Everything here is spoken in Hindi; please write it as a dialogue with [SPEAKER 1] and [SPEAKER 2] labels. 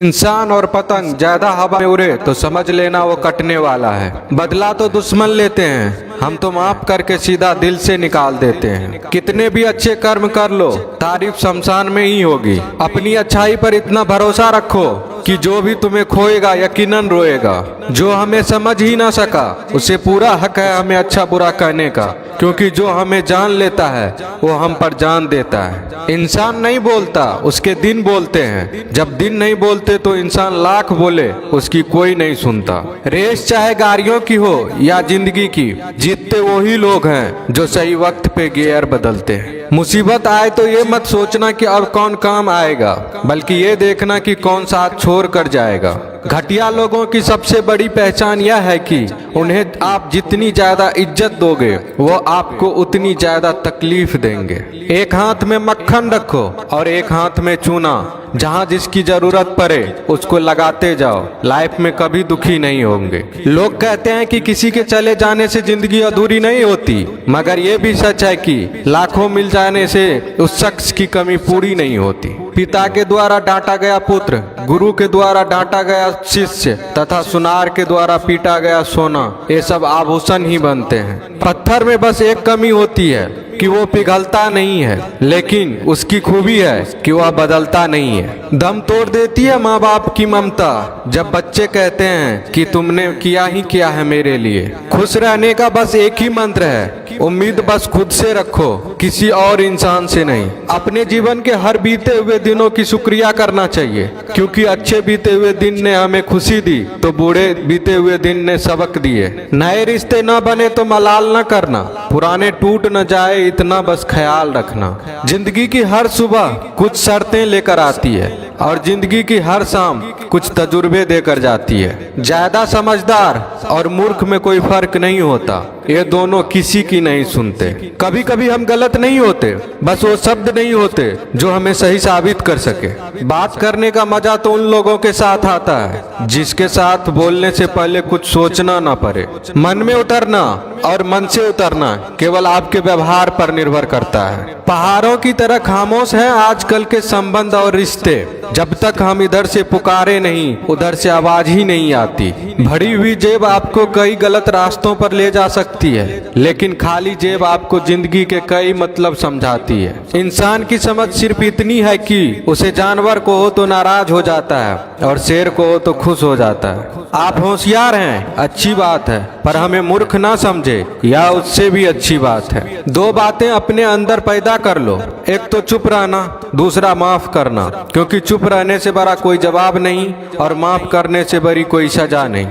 [SPEAKER 1] इंसान और पतंग ज्यादा हवा में उड़े तो समझ लेना वो कटने वाला है। बदला तो दुश्मन लेते हैं, हम तो माफ करके सीधा दिल से निकाल देते हैं। कितने भी अच्छे कर्म कर लो, तारीफ शमशान में ही होगी। अपनी अच्छाई पर इतना भरोसा रखो कि जो भी तुम्हें खोएगा यकीनन रोएगा। जो हमें समझ ही ना सका उसे पूरा हक है हमें अच्छा बुरा कहने का, क्योंकि जो हमें जान लेता है वो हम पर जान देता है। इंसान नहीं बोलता, उसके दिन बोलते हैं। जब दिन नहीं बोलते तो इंसान लाख बोले उसकी कोई नहीं सुनता। रेस चाहे गाड़ियों की हो या जिंदगी की, जीतते वही लोग हैं जो सही वक्त पे गियर बदलते हैं। मुसीबत आए तो ये मत सोचना कि अब कौन काम आएगा, बल्कि ये देखना कि कौन साथ छोड़ कर जाएगा। घटिया लोगों की सबसे बड़ी पहचान यह है कि उन्हें आप जितनी ज्यादा इज्जत दोगे वो आपको उतनी ज्यादा तकलीफ देंगे। एक हाथ में मक्खन रखो और एक हाथ में चूना, जहाँ जिसकी जरूरत पड़े उसको लगाते जाओ। लाइफ में कभी दुखी नहीं होंगे। लोग कहते हैं कि किसी के चले जाने से जिंदगी अधूरी नहीं होती, मगर ये भी सच है कि लाखों मिल जाने से उस शख्स की कमी पूरी नहीं होती। पिता के द्वारा डांटा गया पुत्र, गुरु के द्वारा डांटा गया शिष्य तथा सुनार के द्वारा पीटा गया सोना, ये सब आभूषण ही बनते हैं। पत्थर में बस एक कमी होती है कि वो पिघलता नहीं है, लेकिन उसकी खूबी है कि वह बदलता नहीं है। दम तोड़ देती है माँ बाप की ममता जब बच्चे कहते हैं कि तुमने किया ही क्या है मेरे लिए। खुश रहने का बस एक ही मंत्र है, उम्मीद बस खुद से रखो, किसी और इंसान से नहीं। अपने जीवन के हर बीते हुए दिनों की शुक्रिया करना चाहिए, क्योंकि अच्छे बीते हुए दिन ने हमें खुशी दी तो बूढ़े बीते हुए दिन ने सबक दिए। नए रिश्ते न बने तो मलाल न करना, पुराने टूट न जाए इतना बस ख्याल रखना। जिंदगी की हर सुबह कुछ शर्तें लेकर आती है और जिंदगी की हर शाम कुछ तजुर्बे देकर जाती है। ज्यादा समझदार और मूर्ख में कोई फर्क नहीं होता, ये दोनों किसी की नहीं सुनते। कभी कभी हम गलत नहीं होते, बस वो शब्द नहीं होते जो हमें सही साबित कर सके। बात करने का मजा तो उन लोगों के साथ आता है जिसके साथ बोलने से पहले कुछ सोचना ना पड़े। मन में उतरना और मन से उतरना केवल आपके व्यवहार पर निर्भर करता है। पहाड़ों की तरह खामोश हैं आजकल के संबंध और रिश्ते। जब तक हम इधर से पुकारे नहीं उधर से आवाज ही नहीं आती। भरी हुई जेब आपको कई गलत रास्तों पर ले जा सकती है, लेकिन खाली जेब आपको जिंदगी के कई मतलब समझाती है। इंसान की समझ सिर्फ इतनी है कि उसे जानवर को हो तो नाराज हो जाता है और शेर को हो तो खुश हो जाता है। आप होशियार हैं, अच्छी बात है, पर हमें मूर्ख ना समझे या उससे भी अच्छी बात है। दो बातें अपने अंदर पैदा कर लो, एक तो चुप रहना, दूसरा माफ करना, क्योंकि चुप रहने से बड़ा कोई जवाब नहीं और माफ करने से बड़ी कोई सजा नहीं।